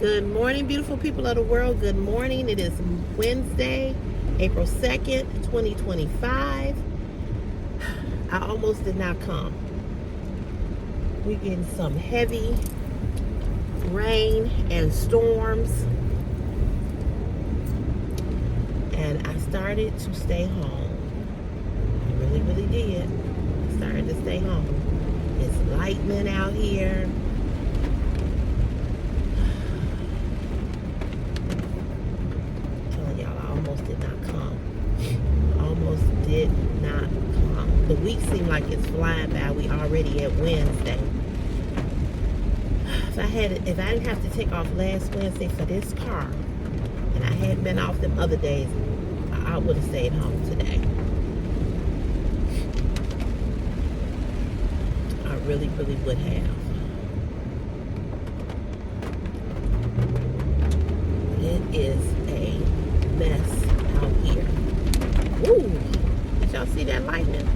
Good morning, beautiful people of the world. Good morning. It is Wednesday, April 2nd, 2025. I almost did not come. We're getting some heavy rain and storms. And I started to stay home. I really, really did. I started to stay home. It's lightning out here. Did not come. The week seemed like it's flying by. We already at Wednesday. If I didn't have to take off last Wednesday for this car, and I hadn't been off them other days, I would have stayed home today. I really, really would have. It is a mess out here. Ooh. Y'all see that lightning?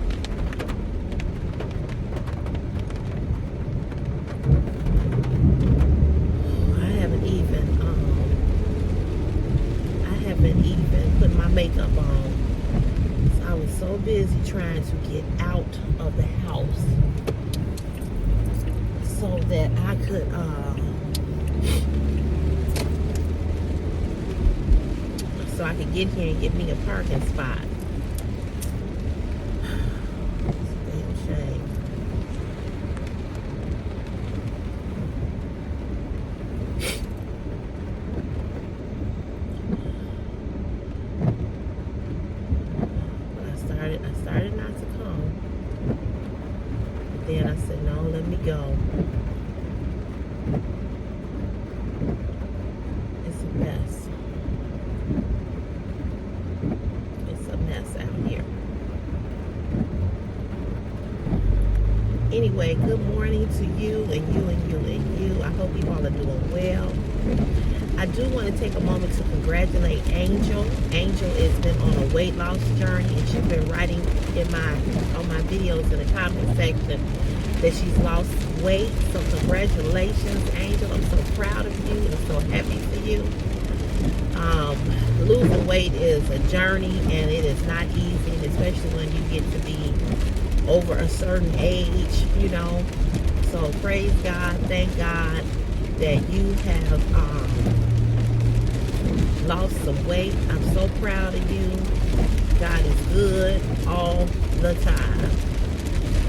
I haven't even put my makeup on. So I was so busy trying to get out of the house so that I could get here and get me a parking spot. I started not to come. But then I said, no, let me go. It's a mess. It's a mess out here. Anyway, good morning to you and you and you and you. I hope you all are doing well. I do want to take a moment to congratulate Angel. Angel has been on a weight loss journey, and she's been writing on my videos in the comment section that she's lost weight. So congratulations, Angel. I'm so proud of you. I'm so happy for you. Losing weight is a journey, and it is not easy, especially when you get to be over a certain age, you know. So praise God, thank God that you have lost some weight. I'm so proud of you. God is good all the time,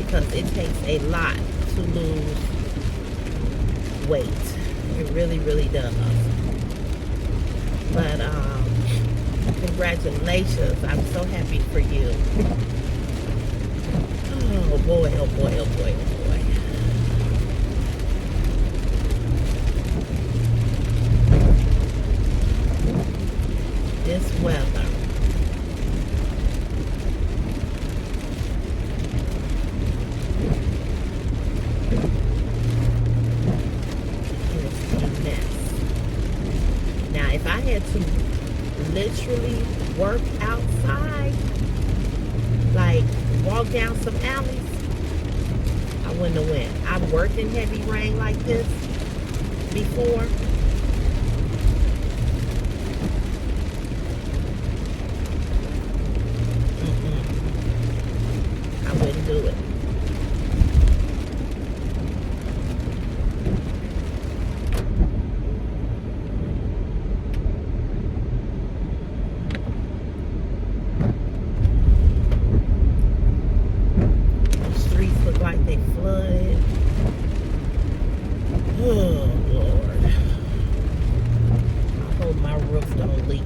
because it takes a lot to lose weight. It really, really does. But congratulations. I'm so happy for you. Oh boy, oh boy, oh boy, oh boy. This weather. Is a mess. Now, if I had to literally work outside, like walk down some alleys, I wouldn't have went. I've worked in heavy rain like this before. I wouldn't do it. Like they flooded. Oh Lord. I hope my roof don't leak.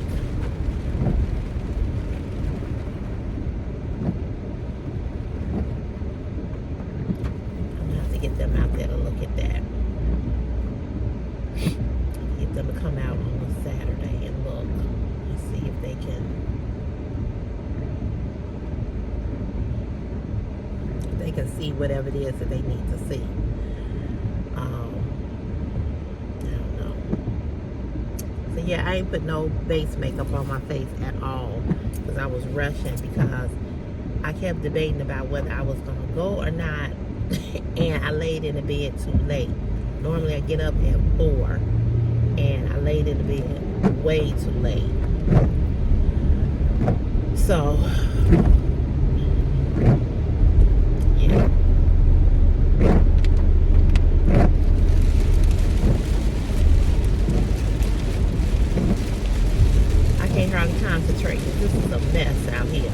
I'm gonna have to get them out there to look at that. Get them to come out on a Saturday and look and see if they can see whatever it is that they need to see. I don't know. So yeah, I ain't put no base makeup on my face at all because I was rushing, because I kept debating about whether I was gonna go or not, and I laid in the bed too late. Normally I get up at 4, and laid in the bed, way too late. So, yeah. I can't hardly concentrate. This is a mess out here.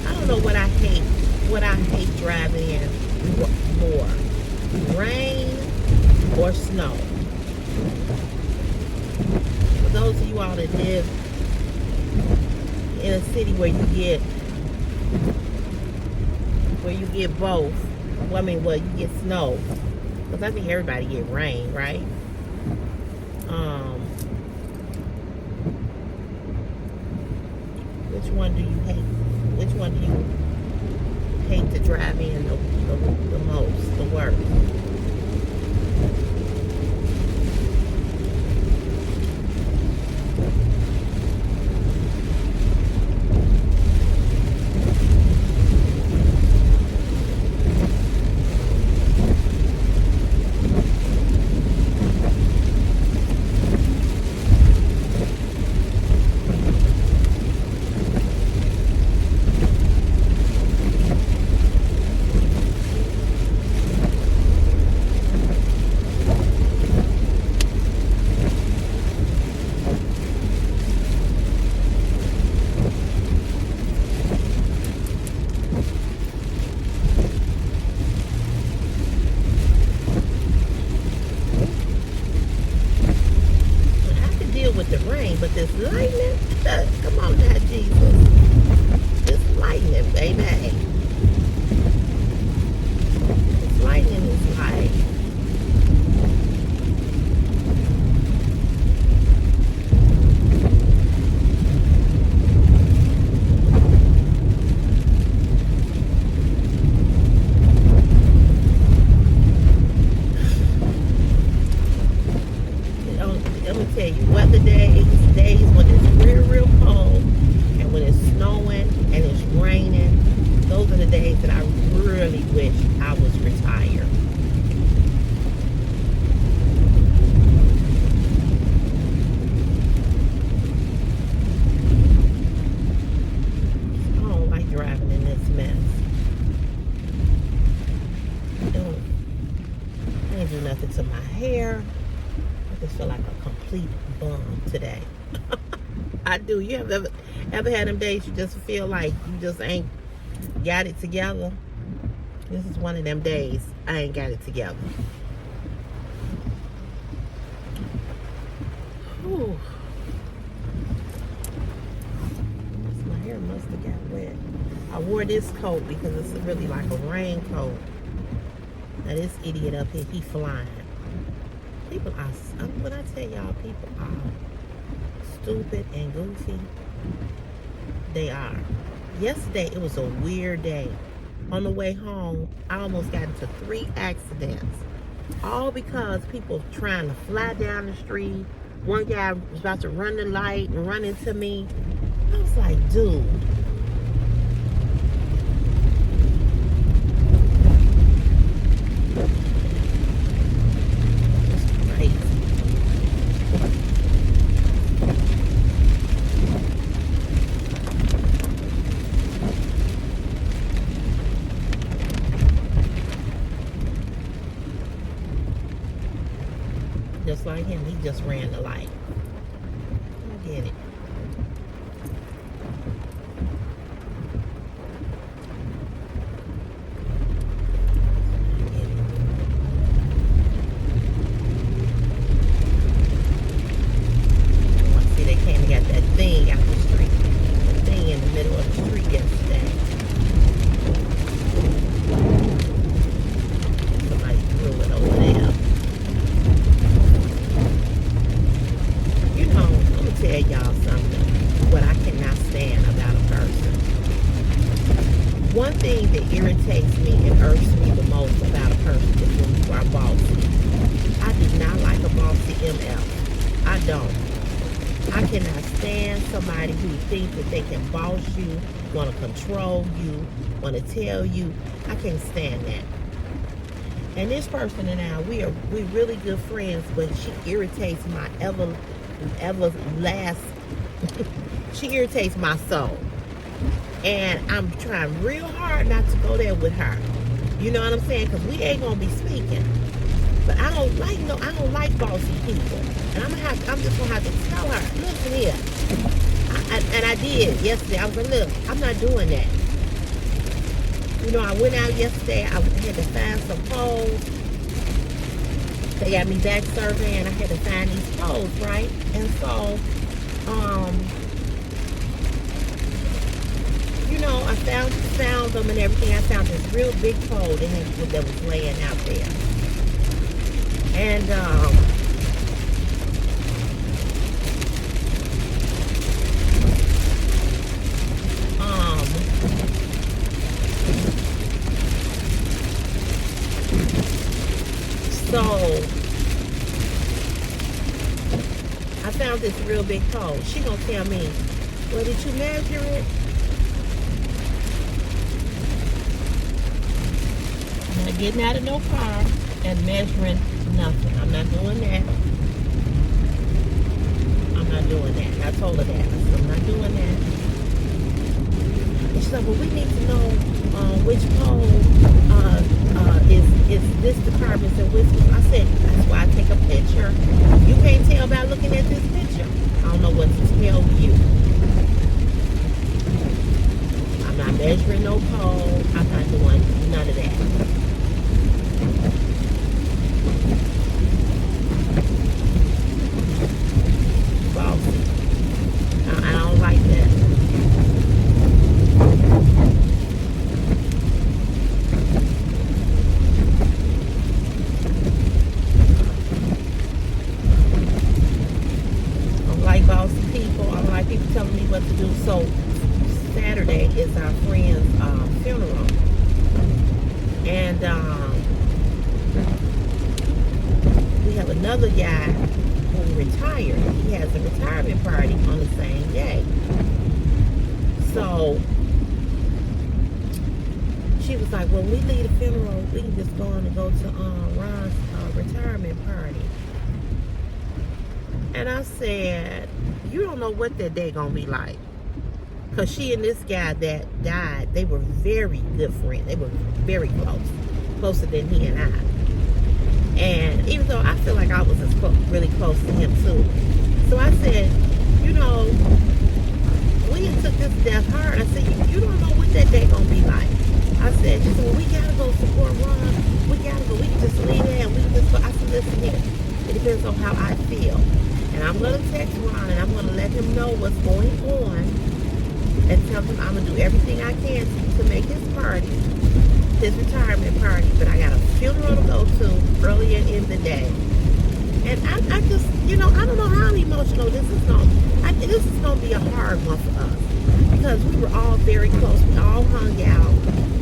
I don't know what I hate. What I hate driving in more, rain or snow. For those of you all that live in a city where you get both. Well, I mean, you get snow. Because I think everybody get rain, right? Which one do you hate? Which one do you hate to drive in the most, the worst? With the rain, but this lightning, come on now, Jesus. This lightning, baby. This lightning is like, let me tell you, weather days when it's real cold, and when it's snowing and it's raining, those are the days that I really wish I was retired. I don't like driving in this mess. I didn't do nothing to my hair. I just feel like a complete bum today. I do. You have ever had them days you just feel like you just ain't got it together? This is one of them days I ain't got it together. Whew. My hair must have got wet. I wore this coat because it's really like a raincoat. Now this idiot up here, he flying. People are, when I tell y'all, people are stupid and goofy. They are. Yesterday, it was a weird day. On the way home, I almost got into 3 accidents. All because people trying to fly down the street. One guy was about to run the light and run into me. I was like, dude. Just like him, he just ran the light. I get it. See, they came and got that thing out the street. The thing in the middle of the street yesterday. Somebody threw it over there. Tell y'all something, what I cannot stand about a person. One thing that irritates me and irks me the most about a person is when you are bossy. I do not like a bossy MF. I don't. I cannot stand somebody who thinks that they can boss you, want to control you, want to tell you. I can't stand that. And this person and I, we really good friends, but she irritates my ever last. She irritates my soul, and I'm trying real hard not to go there with her. You know what I'm saying? Because we ain't gonna be speaking. But I don't like bossy people, and I'm just gonna have to tell her, listen here. And I did yesterday. I was like, look, I'm not doing that. You know, I went out yesterday. I had to find some poles. They got me back surveying. I had to find these poles, right? And so, you know, I found them and everything. I found this real big pole that was laying out there. And so I found this real big pole. She gonna tell me, well, did you measure it? I'm not getting out of no car and measuring nothing. I'm not doing that. I'm not doing that. And I told her that. I said, I'm not doing that. And she's like, well, we need to know which pole is this department and which. I said, that's why I take a picture. You can't tell by looking at this picture. I don't know what to tell you. I'm not measuring no pole. I'm not doing none of that. I don't like that. I don't like bossy people. I don't like people telling me what to do. So Saturday is our friend's funeral. And we have another guy who retired. He has a retirement party on the same day. So she was like, well, we leave the funeral, we can just go on and go to Ron's retirement party. And I said, you don't know what that day gonna be like. Because she and this guy that died, they were very good friends. They were very close. Closer than he and I. And even though I feel like I was really close to him too. So I said, you know, we took this death hard. I said, you don't know what that day gonna be like. I said, she said, well, we gotta go support Ron. We gotta go. We can just leave there and we can just go. I said, listen here. It depends on how I feel. And I'm gonna text Ron and I'm gonna let him know what's going on and tell him I'm gonna do everything I can to make his party, his retirement party. But I got a funeral to go to earlier in the day. And I just, you know, I don't know how emotional this is going to be. This is going to be a hard one for us. Because we were all very close. We all hung out.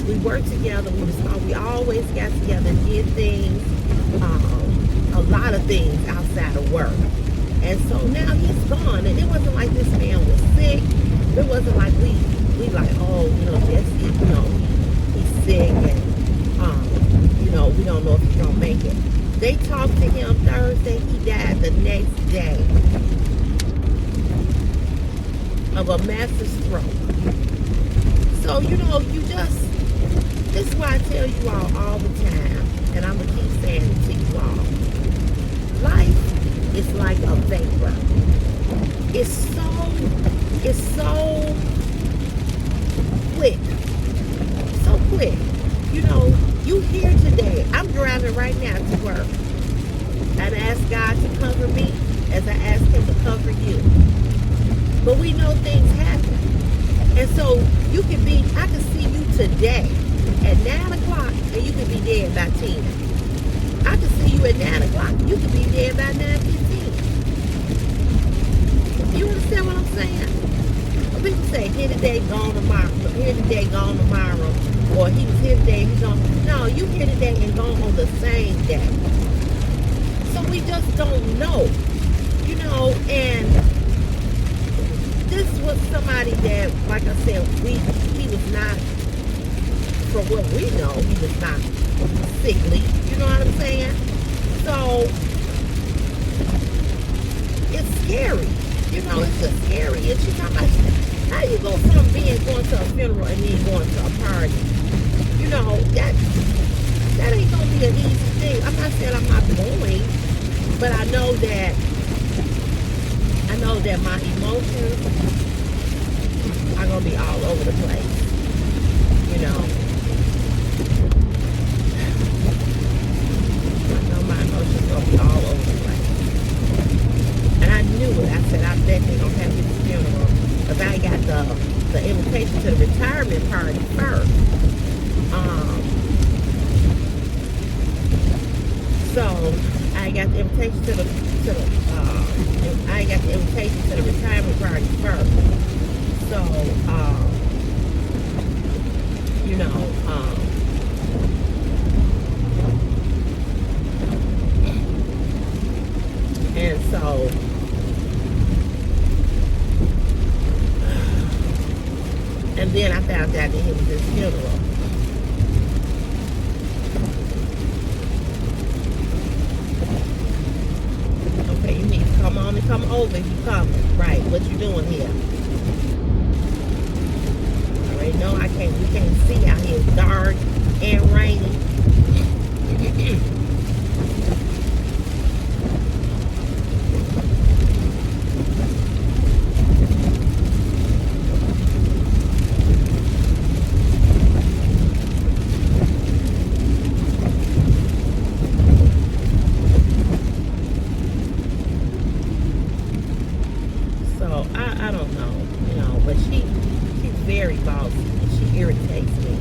We worked together. We always got together and did things, a lot of things outside of work. And so now he's gone. And it wasn't like this man was sick. It wasn't like we like, oh, you know, Jesse, you know, he's sick and, you know, we don't know if he's going to make it. They talked to him Thursday. He died the next day of a massive stroke. So, you know, this is why I tell you all the time, and I'm going to keep saying it to you all. Life is like a vapor. It's so quick. So quick. You know, you here today. I'm driving right now to work. I've asked God to cover me as I asked him to cover you. But we know things happen. And so I can see you today at 9 o'clock and you can be dead by 10. I can see you at 9 o'clock. You can be dead by 9:15. You understand what I'm saying? People say, here today, gone tomorrow. Here today, gone tomorrow. Or he was here today, he's gone. No, you here today and gone on the same day. So we just don't know. You know, and this was somebody that, like I said, he was not, for what we know, he was not sickly. You know what I'm saying? So it's scary. You know, it's just scary. And she's talking about how you go from going to a funeral and then going to a party. You know, that ain't gonna be an easy thing. I'm not saying I'm not going, but I know that my emotions are gonna be all over the place. You know. I know my emotions are gonna be all over the place. And I knew it. I said I definitely gonna have this funeral. Because I got the invitation to the retirement party first. So I got the invitation to the retirement party first. So you know, and so and then I found out that it was his funeral. Okay, you need to come on and come over if you coming. Right, what you doing here? I already know we can't see out here. It's dark and rainy. So I don't know, you know, but she's very bossy. She irritates me.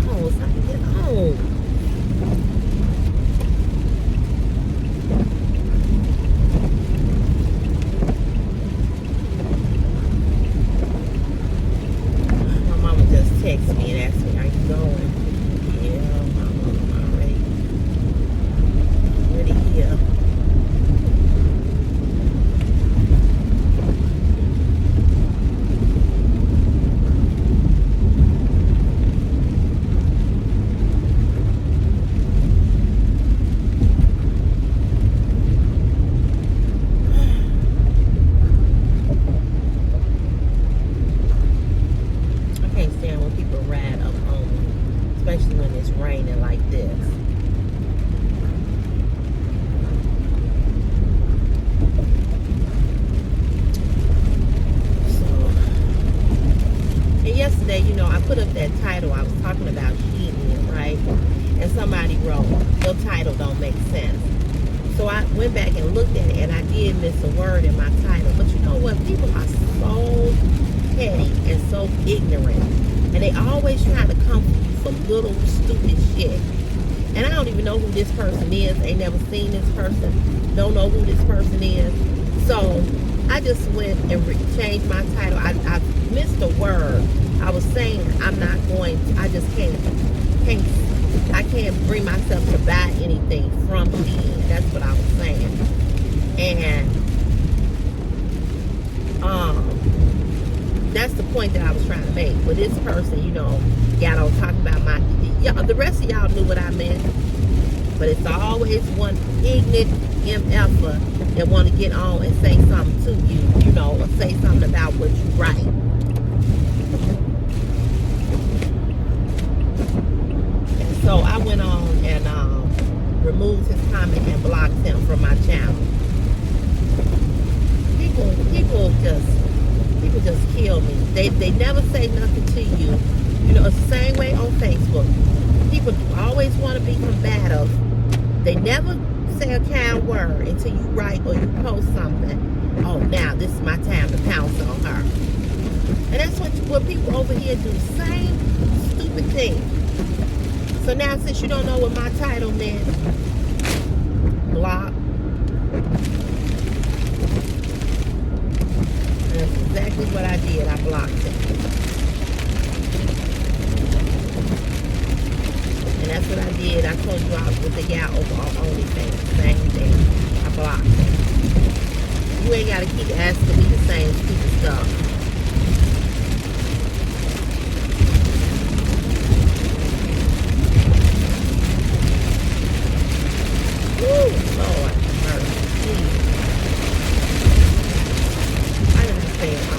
Oh, so I can get home. Text me and ask me how you going. Yeah, I'm already here. I can't stand when people ride up home, especially when it's raining like this. So, and yesterday, you know, I put up that title. I was talking about cheating, right? And somebody wrote, your title don't make sense. So I went back and looked at it, and I did miss a word in my title. But you know what? People are so petty and so ignorant, and they always trying to come for little stupid shit. And I don't even know who this person is. Ain't never seen this person. Don't know who this person is. So I just went and changed my title. I missed a word. I was saying I'm not going to, I just I can't bring myself to buy anything from Shein. That's what I was saying. And that's the point that I was trying to make. But this person, you know, got on talking about the rest of y'all knew what I meant. But it's always one ignorant MFer that want to get on and say something to you, you know, or say something about what you write. And so I went on and removed his comment and blocked him from my channel. People just kill me. They never say nothing to you. You know, it's the same way on Facebook. People always want to be combative. They never say a kind word until you write or you post something. Oh, now this is my time to pounce on her. And that's what people over here do. Same stupid thing. So now since you don't know what my title meant, block. That's exactly what I did. I blocked it. And that's what I did. I told you I was with the guy over on OnlyFans. Same thing. I blocked it. You ain't got to keep asking me the same stupid stuff. Woo, Lord, mercy. I didn't say it all.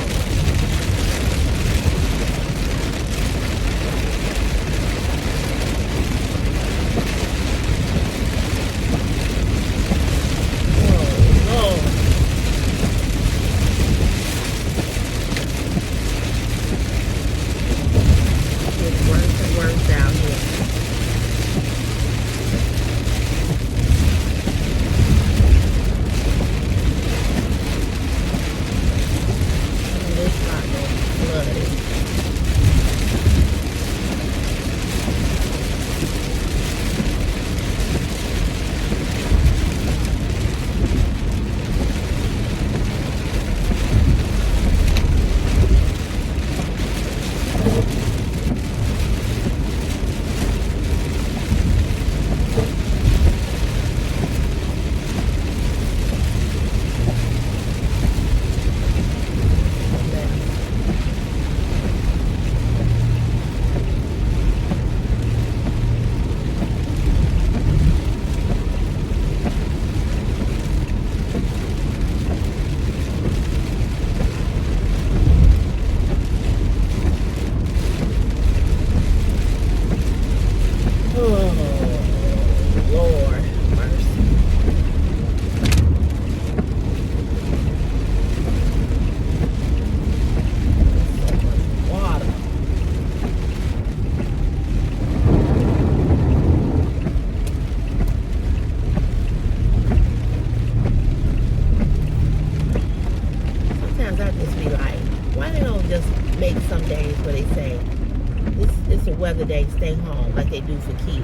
Weather day, stay home like they do for kids. You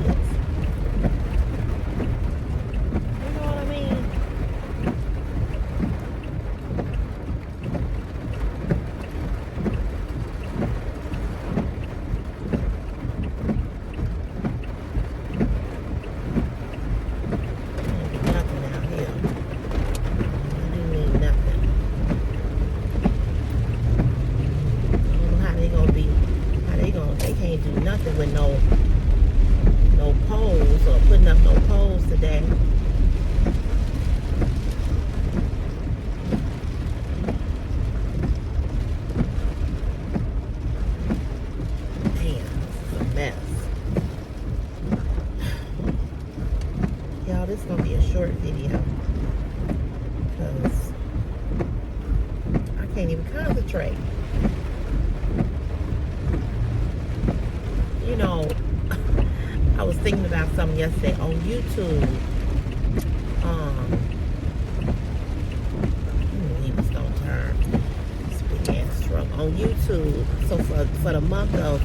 know what I mean? Nothing out here. I do mean nothing. I don't know how they gonna be. They can't do nothing with no poles or putting up no poles today. Damn, this is a mess. Y'all, this is gonna be a short video because I can't even concentrate. You know, I was thinking about something yesterday on YouTube. He was gonna turn this big ass truck on YouTube. So for the month of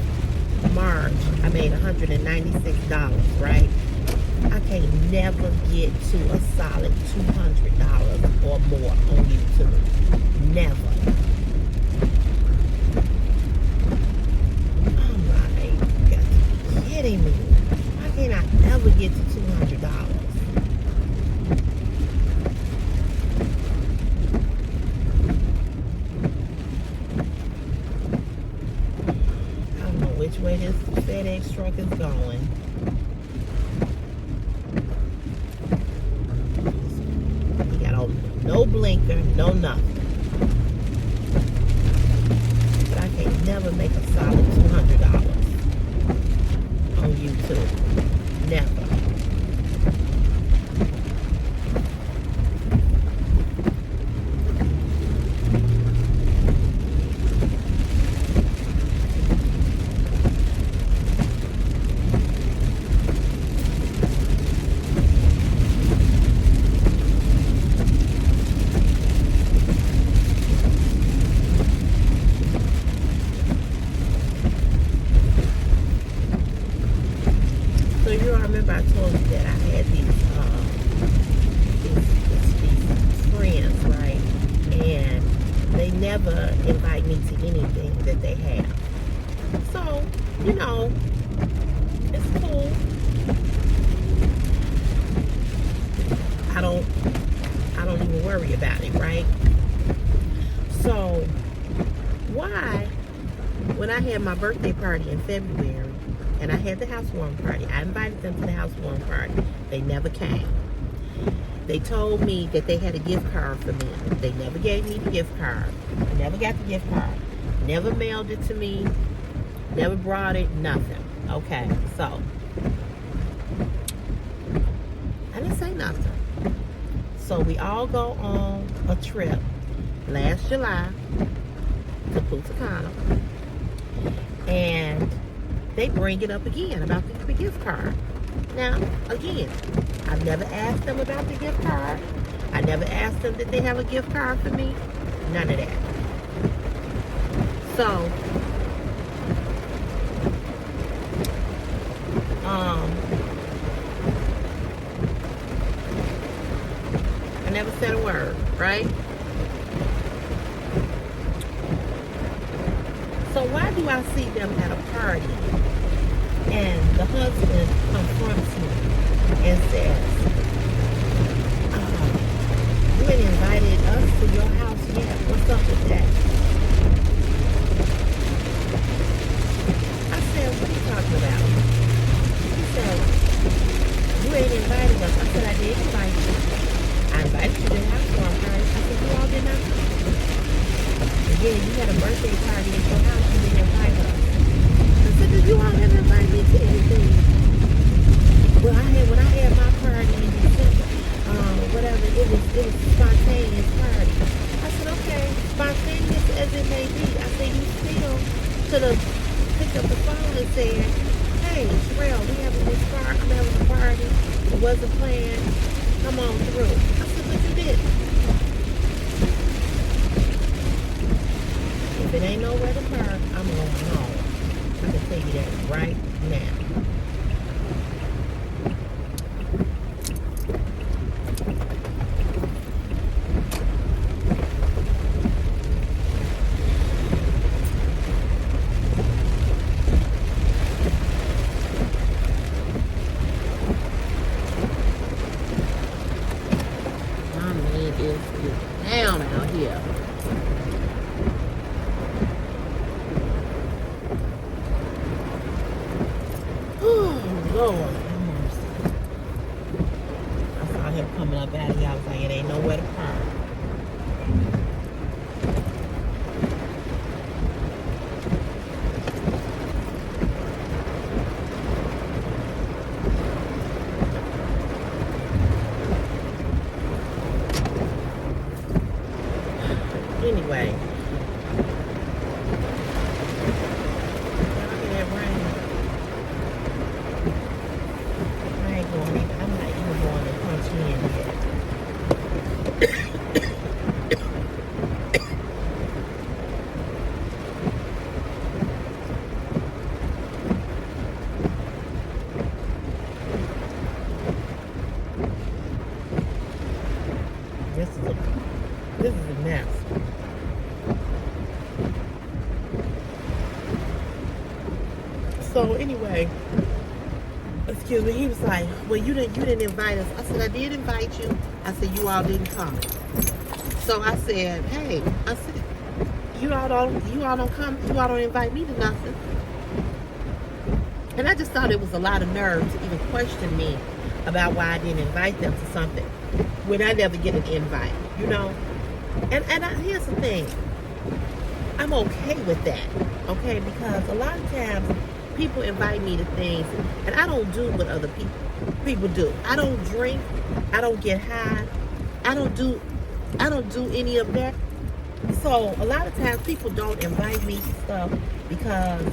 March, I made $196, right? I can never get to a solid $200 or more on YouTube. Never. Me. Why can't I ever get to $200? I don't know which way this FedEx truck is going. He got no blinker, no nothing. But I can never make a solid $200. On YouTube. Never. So you remember I told you that I had these friends, right? And they never invite me to anything that they have. So, you know, it's cool. I don't even worry about it, right? So, why, when I had my birthday party in February and I had the housewarming party, I invited them to the housewarming party. They never came. They told me that they had a gift card for me. They never gave me the gift card. I never got the gift card. Never mailed it to me. Never brought it. Nothing. Okay, so I didn't say nothing. So we all go on a trip last July to Punta Cana. And they bring it up again about the gift card. Now, again, I've never asked them about the gift card. I never asked them that they have a gift card for me. None of that. So, I never said a word, right? So why do I see them at a party and the husband confronts me and says, you ain't invited us to your house yet. What's up with that? I said, what are you talking about? He said, you ain't invited us. I said, I did invite you. I invited you to the house for a party. I said, you all did not come. Again, you had a birthday party at your house. You didn't invite us. I said, did you all ever invite me to anything? Well, when I had my party in December, whatever, it was a spontaneous party. I said, okay, spontaneous as it may be. I said, you still could have picked up the phone and said, hey, Sherelle, we having this party. I'm having a party. It wasn't planned. Come on through. I said, but you didn't. If it ain't nowhere to park, I'm going home. I can tell you that right now. My man is down out here. Lord have mercy. I saw him coming up out of here. I was like, it ain't nowhere to park. Anyway. This is a mess. So anyway, excuse me, he was like, well, you didn't invite us. I said, I did invite you. I said, you all didn't come. So I said, hey, I said, you all don't come, you all don't invite me to nothing. And I just thought it was a lot of nerve to even question me about why I didn't invite them to something when I never get an invite, you know? And here's the thing. I'm okay with that, okay? Because a lot of times people invite me to things and I don't do what other people do. I don't drink. I don't get high. I don't do any of that. So a lot of times people don't invite me to stuff because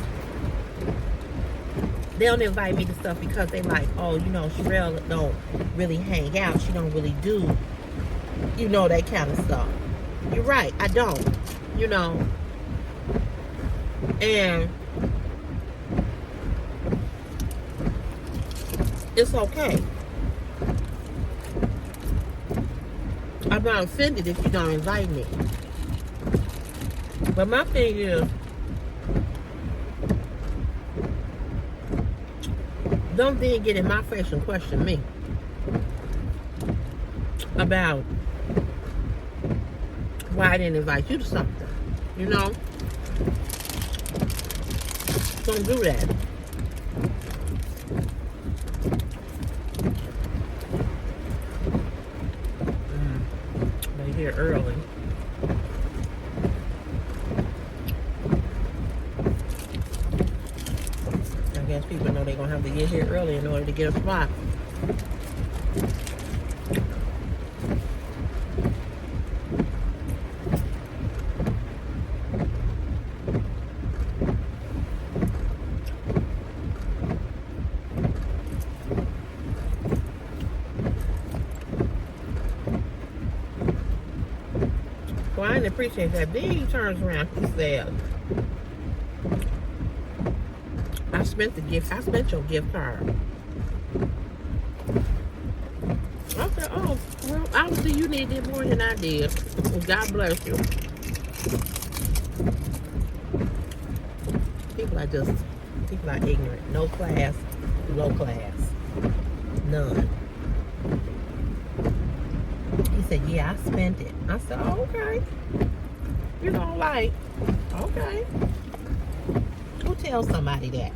they don't invite me to stuff because they like, oh, you know, Sherelle don't really hang out. She don't really do, you know, that kind of stuff. You're right. I don't, you know. And it's okay. I'm not offended if you don't invite me. But my thing is, don't then get in my face and question me about why I didn't invite you to something. You know? Don't do that. They here early. I guess people know they're going to have to get here early in order to get a spot. Well, I didn't appreciate that. Then he turns around, he said, I spent your gift card. I said, oh, well, obviously you needed more than I did. God bless you. People are ignorant. No class, low class. None. He said, yeah, I spent it. I said, oh, okay. You know, like, okay. Who tells somebody that?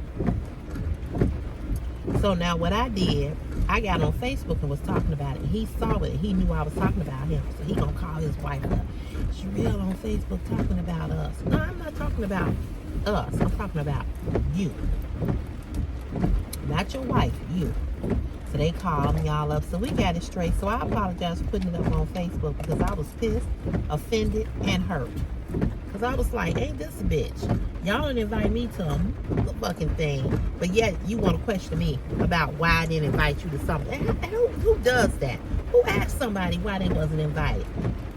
So now what I did, I got on Facebook and was talking about it. He saw it. He knew I was talking about him. So he gonna call his wife up. She real on Facebook talking about us. No, I'm not talking about us. I'm talking about you. Not your wife, you. So they called me all up. So we got it straight. So I apologize for putting it up on Facebook because I was pissed, offended, and hurt. Because I was like, ain't this a bitch? Y'all didn't invite me to a fucking thing. But yet you want to question me about why I didn't invite you to something. And who does that? Who asked somebody why they wasn't invited?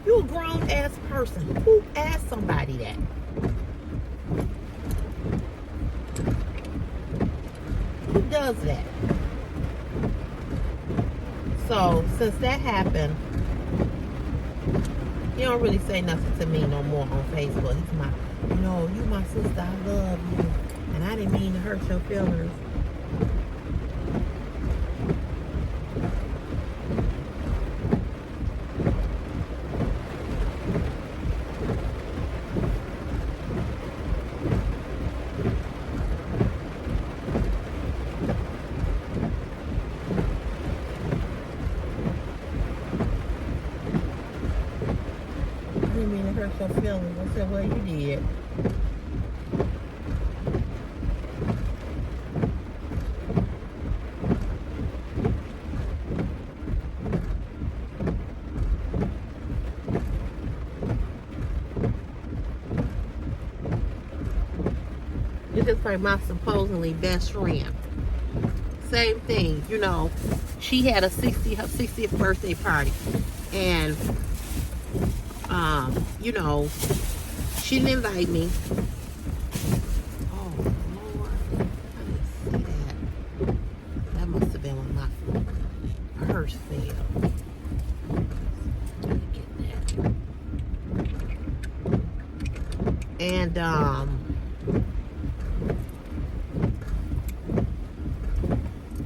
You a grown ass person. Who asked somebody that? Who does that? So since that happened, he don't really say nothing to me no more on Facebook. He's my, you know, you my sister, I love you, and I didn't mean to hurt your feelings. Your feelings. I said, well, you did. It's just like my supposedly best friend. Same thing, you know. She had her 60th birthday party, and you know, she didn't invite me. Oh, Lord. I didn't see that. That must have been when my purse fell. Let me get that. And,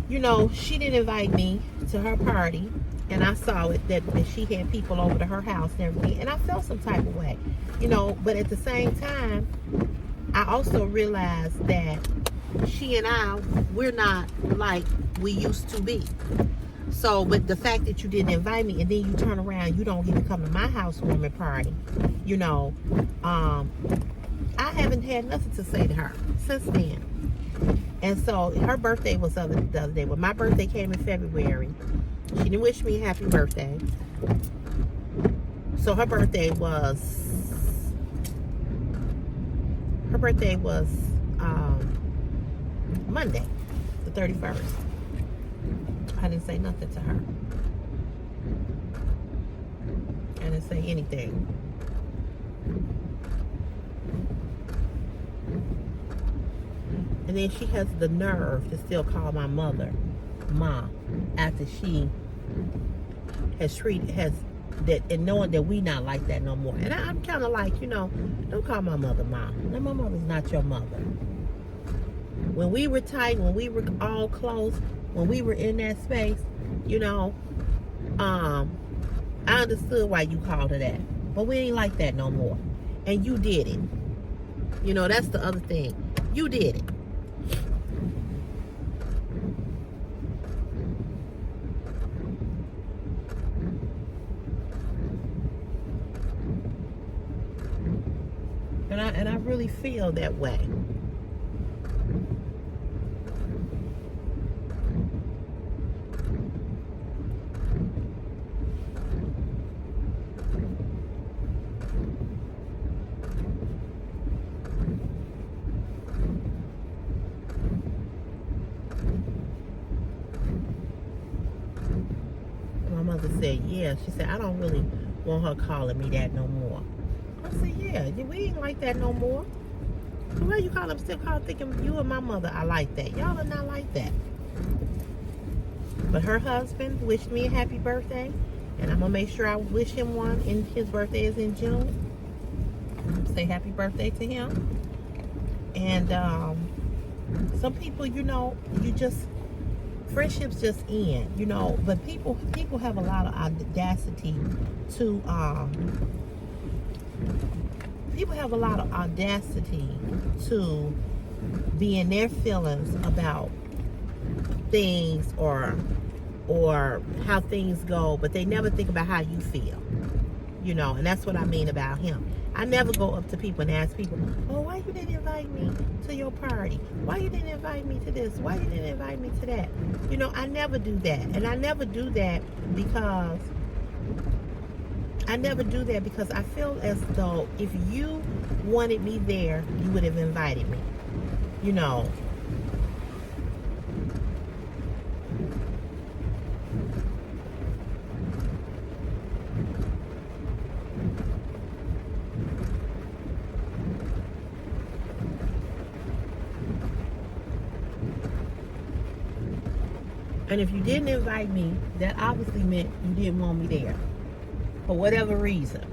you know, she didn't invite me to her party. And I saw it that she had people over to her house and everything. And I felt some type of way, you know. But at the same time, I also realized that she and we're not like we used to be. So, but the fact that you didn't invite me and then you turn around, you don't even come to my housewarming party, you know. I haven't had nothing to say to her since then. And so her birthday was the other day. When my birthday came in February, she didn't wish me a happy birthday. So her birthday was Monday, the 31st. I didn't say nothing to her. I didn't say anything. And then she has the nerve to still call my mother Mom after she has that, and knowing that we not like that no more. And I'm kind of like, don't call my mother mom. No, my mother's not your mother. When we were tight, when we were all close, when we were in that space, I understood why you called her that. But we ain't like that no more. And you did it. That's the other thing. You did it. And I really feel that way. My mother said, yeah. She said, I don't really want her calling me that no more. I said, yeah, we ain't like that no more. So why you call them still call thinking you and my mother are like that? Y'all are not like that. But her husband wished me a happy birthday, and I'm gonna make sure I wish him one. And his birthday is in June. Say happy birthday to him. And some people, you just friendships just end, But people have a lot of audacity to be in their feelings about things or how things go, but they never think about how you feel, and that's what I mean about him. I never go up to people and ask people, oh, why you didn't invite me to your party? Why you didn't invite me to this? Why you didn't invite me to that? I never do that. And I never do that because I feel as though if you wanted me there, you would have invited me. And if you didn't invite me, that obviously meant you didn't want me there. For whatever reason.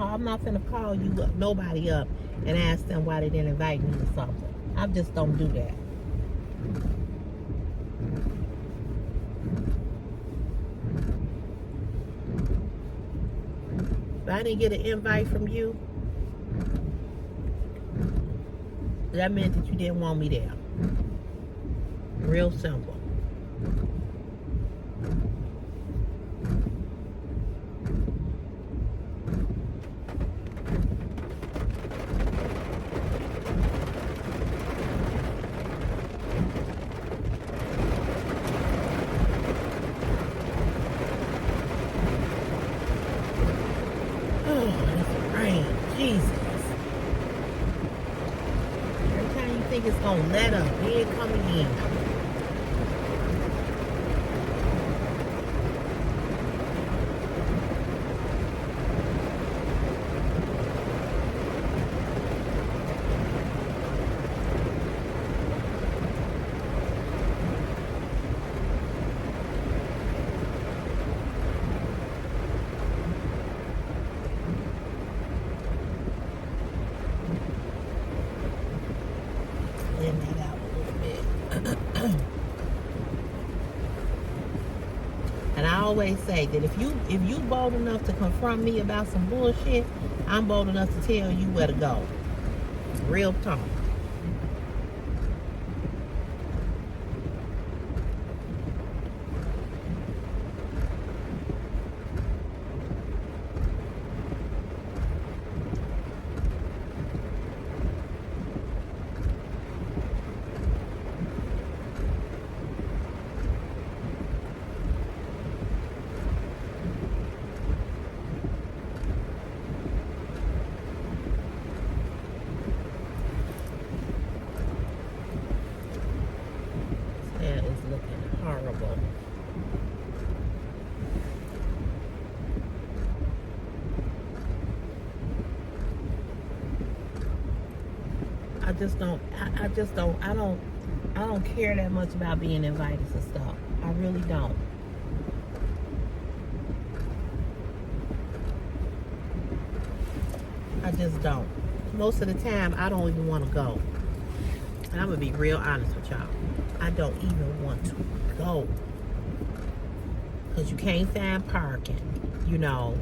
I'm not finna call you up, nobody up, and ask them why they didn't invite me to something. I just don't do that. If I didn't get an invite from you, that meant that you didn't want me there. Real simple. It's gonna let up. He ain't coming in. And I always say that if you bold enough to confront me about some bullshit, I'm bold enough to tell you where to go. Real talk. travel. I don't care that much about being invited to stuff. I really don't. I just don't. Most of the time, I don't even want to go. And I'm going to be real honest with y'all. I don't even want to go. Because you can't find parking. You know,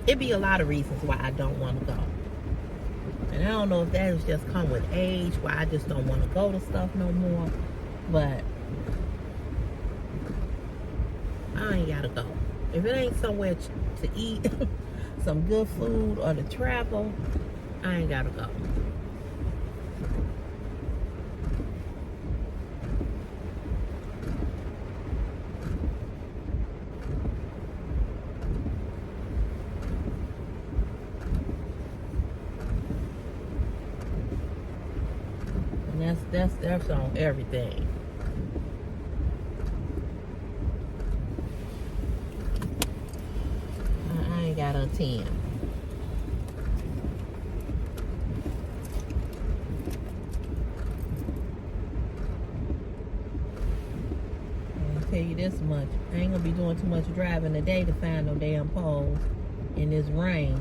it'd be a lot of reasons why I don't want to go. And I don't know if that has just come with age, why I just don't want to go to stuff no more. But I ain't got to go. If it ain't somewhere to eat some good food or to travel, I ain't got to go. That's on everything. I ain't got to attend. I'll tell you this much. I ain't gonna be doing too much driving today to find no damn poles in this rain.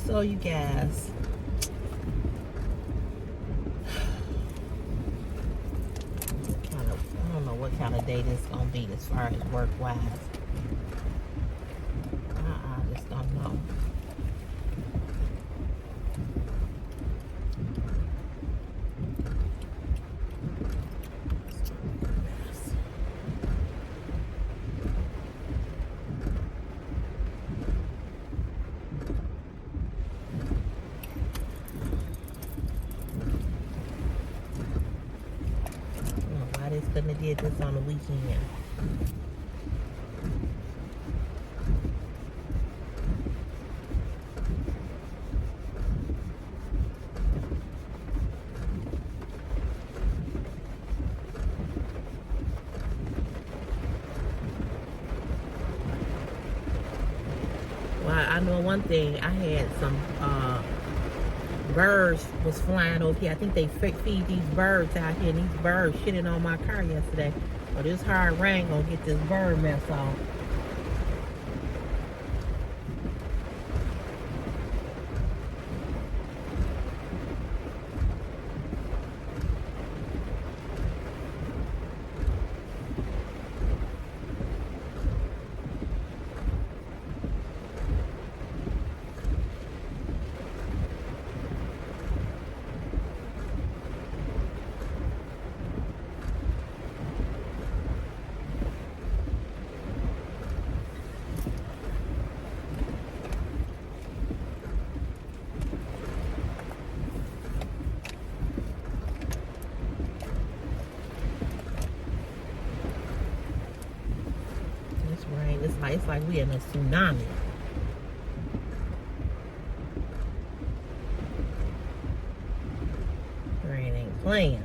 So you guys, I don't know what kind of day this is gonna be as far as work wise. I just don't know. Couldn't have did this on the weekend. Well, I know one thing. I had some birds was flying over here. I think they feed these birds out here, and these birds shitting on my car yesterday. Well, this hard rain gonna get this bird mess off. It's like we in a tsunami. Rain ain't playing.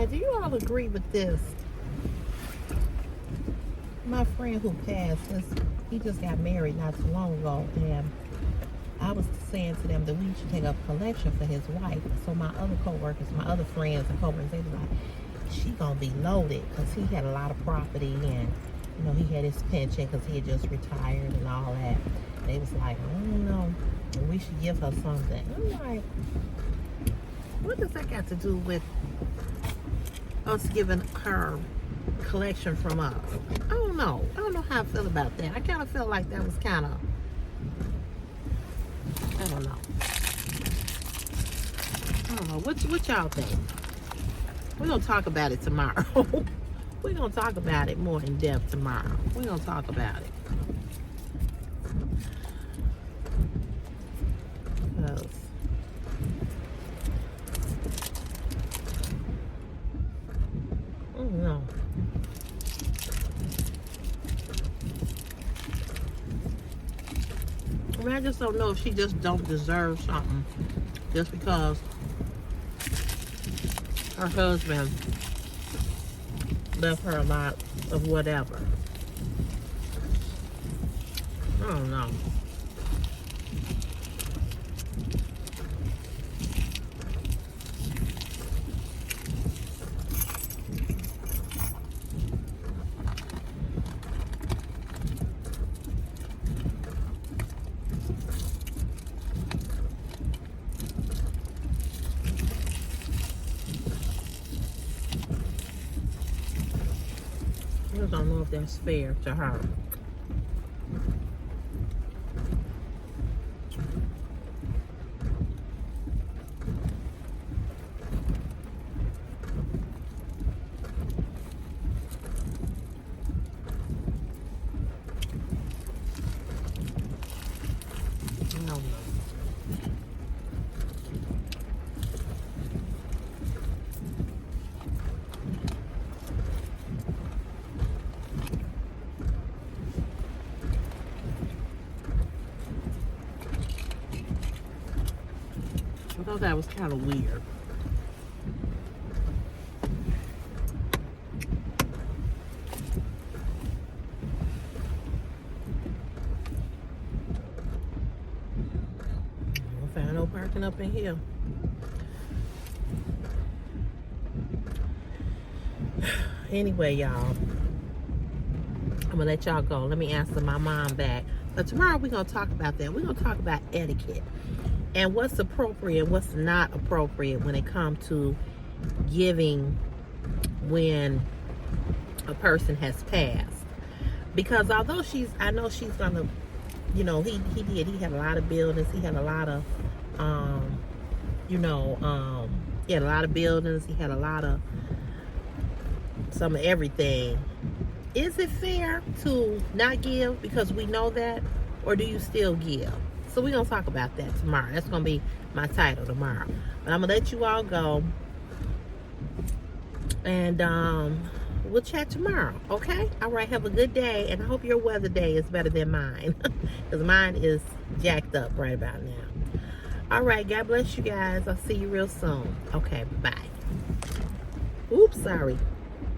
Now, do you all agree with this? My friend who passed, he just got married not too long ago, and I was saying to them that we should take up a collection for his wife. So my other coworkers, my other friends and coworkers, they was like, she gonna be loaded, because he had a lot of property, and you know, he had his pension because he had just retired and all that. They was like, I don't know, we should give her something. I'm like, what does that got to do with us giving her collection from us? I don't know how I feel about that. I kind of feel like that was kind of, I don't know. What y'all think? We're gonna talk about it tomorrow. We're gonna talk about it more in depth tomorrow. We're gonna talk about it. Because I don't know. I mean, I just don't know if she just don't deserve something just because her husband left her a lot of whatever. I don't know. I just don't know if that's fair to her. I don't know. I thought that was kind of weird. I found no parking up in here. Anyway, y'all, I'm gonna let y'all go. Let me answer my mom back. But tomorrow we're gonna talk about that. We're gonna talk about etiquette and what's appropriate, what's not appropriate when it comes to giving when a person has passed. Because although I know she's gonna, you know, he had a lot of buildings. He had a lot of, he had a lot of buildings. He had a lot of some of everything. Is it fair to not give because we know that, or do you still give? So we're gonna talk about that tomorrow. That's gonna be my title tomorrow. But I'm gonna let you all go, and we'll chat tomorrow. Okay? All right. Have a good day, and I hope your weather day is better than mine, because mine is jacked up right about now. All right. God bless you guys. I'll see you real soon. Okay. Bye. Oops. Sorry.